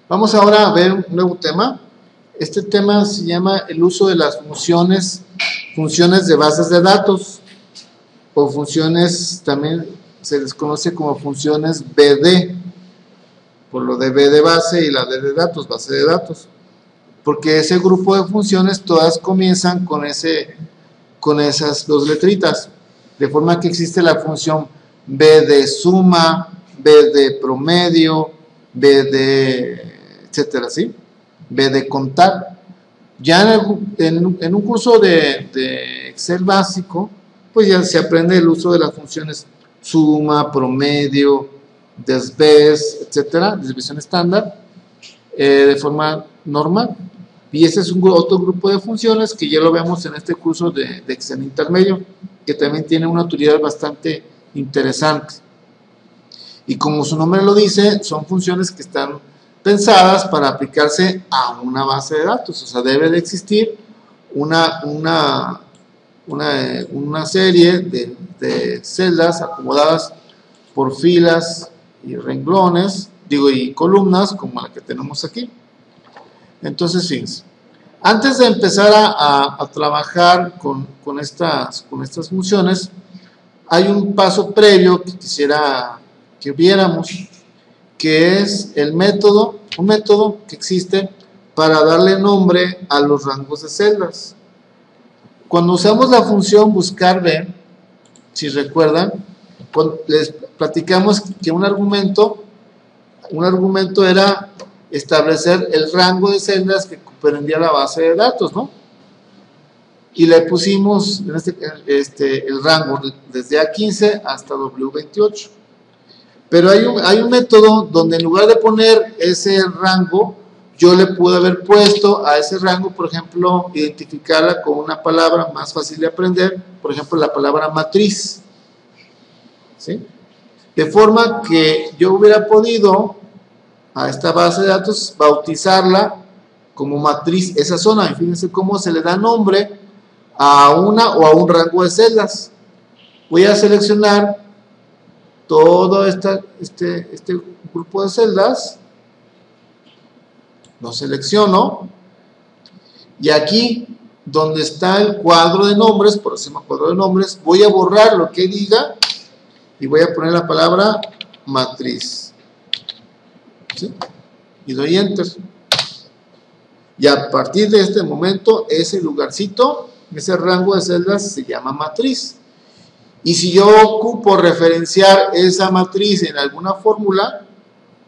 Vamos ahora a ver un nuevo tema. Este tema se llama el uso de las funciones de bases de datos, o funciones, también se les conoce como funciones BD, por lo de B de base y la D de datos, base de datos, porque ese grupo de funciones todas comienzan con esas dos letritas, de forma que existe la función B de suma, B de promedio, B de etcétera, ¿sí? B de contar. Ya en un curso de Excel básico, pues ya se aprende el uso de las funciones suma, promedio, desves, etcétera, desviación estándar, de forma normal. Y ese es otro grupo de funciones que ya lo vemos en este curso de Excel intermedio, que también tiene una utilidad bastante interesante. Y como su nombre lo dice, son funciones que están pensadas para aplicarse a una base de datos. O sea, debe de existir una serie de celdas acomodadas por filas y renglones, y columnas, como la que tenemos aquí. Entonces, fíjense, antes de empezar a trabajar con estas funciones, hay un paso previo que quisiera que viéramos, que es un método que existe para darle nombre a los rangos de celdas. Cuando usamos la función buscar B, si recuerdan, les platicamos que un argumento era establecer el rango de celdas que comprendía la base de datos, ¿no? Y le pusimos el rango desde A15 hasta W28. Pero hay un método donde en lugar de poner ese rango, yo le pude haber puesto a ese rango, por ejemplo, identificarla con una palabra más fácil de aprender, por ejemplo, la palabra matriz, ¿sí? De forma que yo hubiera podido a esta base de datos bautizarla como matriz esa zona. Y fíjense cómo se le da nombre a una o a un rango de celdas. Voy a seleccionar todo este grupo de celdas, lo selecciono, y aquí donde está el cuadro de nombres, por eso se llama cuadro de nombres, voy a borrar lo que diga y voy a poner la palabra matriz, ¿sí? Y doy enter, y a partir de este momento ese lugarcito, ese rango de celdas se llama matriz. Y si yo ocupo referenciar esa matriz en alguna fórmula,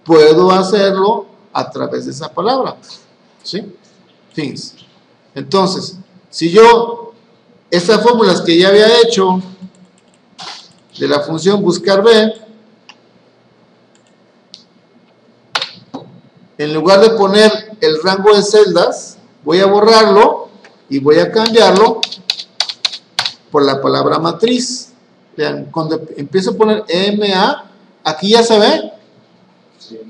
puedo hacerlo a través de esa palabra, ¿sí? Fíjense. Entonces, si yo estas fórmulas que ya había hecho de la función buscar B, en lugar de poner el rango de celdas, voy a borrarlo y voy a cambiarlo por la palabra matriz. Vean, cuando empiezo a poner MA, aquí ya se ve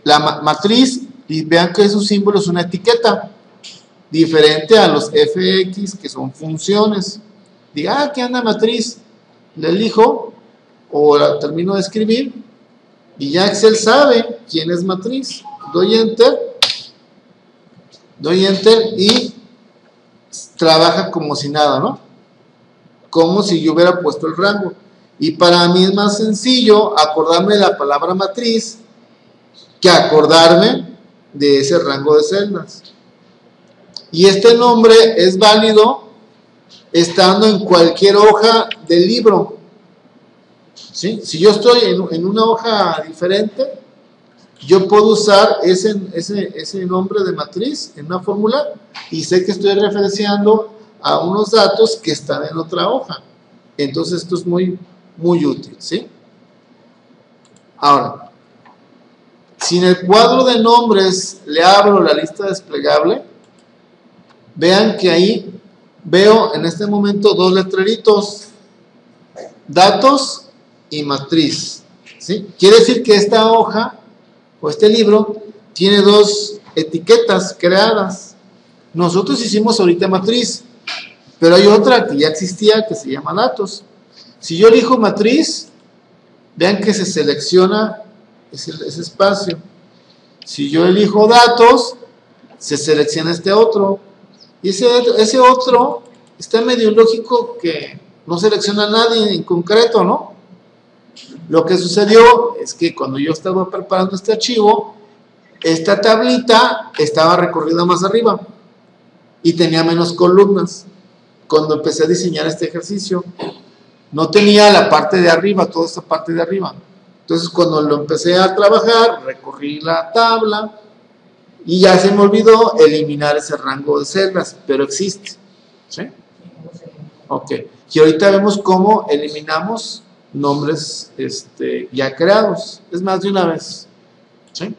la matriz, y vean que su símbolo es una etiqueta, diferente a los FX, que son funciones. Diga, aquí anda matriz, le elijo, o la termino de escribir, y ya Excel sabe quién es matriz. Doy enter, y trabaja como si nada, ¿no? Como si yo hubiera puesto el rango. Y para mí es más sencillo acordarme de la palabra matriz que acordarme de ese rango de celdas. Y este nombre es válido estando en cualquier hoja del libro, ¿sí? Si yo estoy en una hoja diferente, yo puedo usar ese nombre de matriz en una fórmula y sé que estoy referenciando a unos datos que están en otra hoja. Entonces esto es muy útil, ¿sí? Ahora, si en el cuadro de nombres le abro la lista desplegable, vean que ahí veo en este momento dos letreritos, datos y matriz, ¿sí? Quiere decir que esta hoja o este libro tiene dos etiquetas creadas. Nosotros hicimos ahorita matriz, pero hay otra que ya existía que se llama datos. Si yo elijo matriz, vean que se selecciona ese espacio. Si yo elijo datos, se selecciona este otro. Y ese otro está medio ilógico que no selecciona a nadie en concreto, ¿no? Lo que sucedió es que cuando yo estaba preparando este archivo, esta tablita estaba recorrida más arriba y tenía menos columnas. Cuando empecé a diseñar este ejercicio, no tenía la parte de arriba, toda esta parte de arriba. Entonces, cuando lo empecé a trabajar, recorrí la tabla y ya se me olvidó eliminar ese rango de celdas, pero existe. ¿Sí? Ok. Y ahorita vemos cómo eliminamos nombres ya creados. Es más, de una vez. ¿Sí?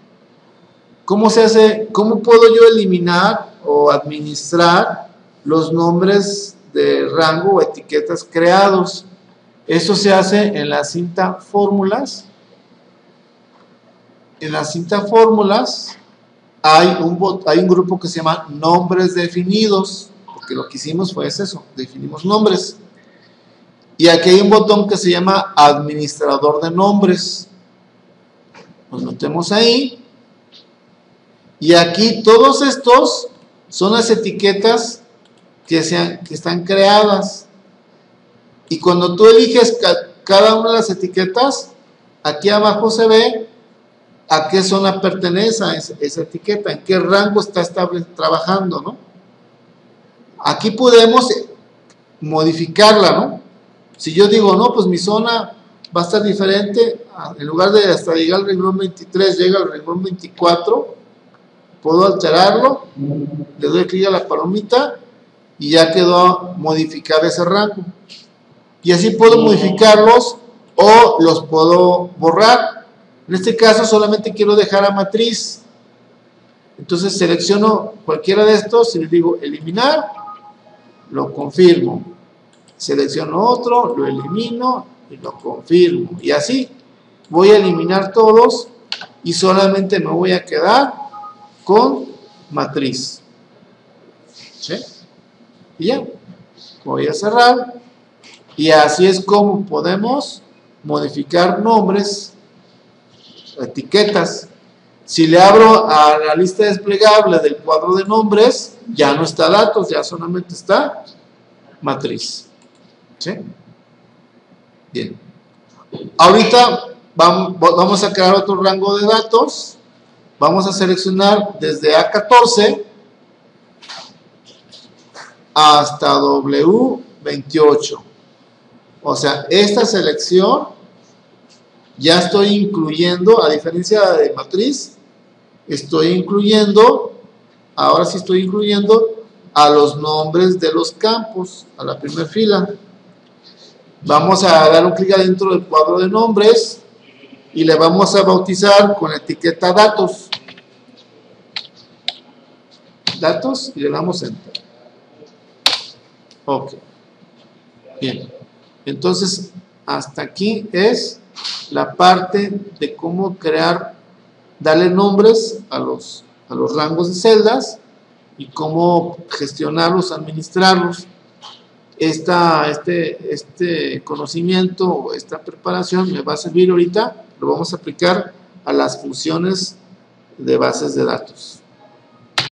¿Cómo se hace? ¿Cómo puedo yo eliminar o administrar los nombres de rango o etiquetas creados? Esto se hace en la cinta fórmulas. En la cinta fórmulas hay un grupo que se llama nombres definidos, porque lo que hicimos fue eso, definimos nombres. Y aquí hay un botón que se llama administrador de nombres. Nos metemos ahí. Y aquí todos estos son las etiquetas que están creadas. Y cuando tú eliges cada una de las etiquetas, aquí abajo se ve a qué zona pertenece esa etiqueta, en qué rango está trabajando, ¿no? Aquí podemos modificarla, ¿no? Si yo digo, no, pues mi zona va a estar diferente, en lugar de hasta llegar al renglón 23, llega al renglón 24, puedo alterarlo, le doy clic a la palomita y ya quedó modificado ese rango. Y así puedo modificarlos o los puedo borrar. En este caso solamente quiero dejar a matriz. Entonces selecciono cualquiera de estos y le digo eliminar, lo confirmo. Selecciono otro, lo elimino y lo confirmo. Y así voy a eliminar todos y solamente me voy a quedar con matriz. ¿Sí? Y ya. Voy a cerrar. Y así es como podemos modificar nombres, etiquetas. Si le abro a la lista desplegable del cuadro de nombres, ya no está datos, ya solamente está matriz. ¿Sí? Bien. Ahorita vamos a crear otro rango de datos. Vamos a seleccionar desde A14 hasta W28. O sea, esta selección ya estoy incluyendo, a diferencia de matriz, estoy incluyendo, ahora sí estoy incluyendo a los nombres de los campos, a la primera fila. Vamos a dar un clic adentro del cuadro de nombres y le vamos a bautizar con la etiqueta datos. Datos y le damos enter. Ok. Bien. Entonces, hasta aquí es la parte de cómo crear, darle nombres a los rangos de celdas y cómo gestionarlos, administrarlos. Este conocimiento o esta preparación me va a servir ahorita, lo vamos a aplicar a las funciones de bases de datos.